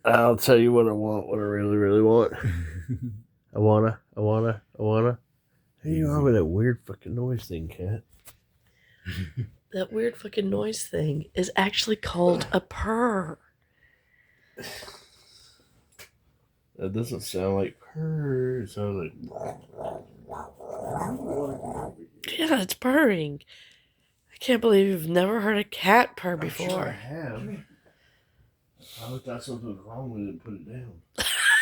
I'll tell you what I want, what I really, really want. I wanna. Hey, you are with that weird fucking noise thing, cat. That weird fucking noise thing is actually called a purr. That doesn't sound like purr. It sounds like. Yeah, it's purring. I can't believe you've never heard a cat purr I'm sure I before. have. I thought something was wrong with it and put it down.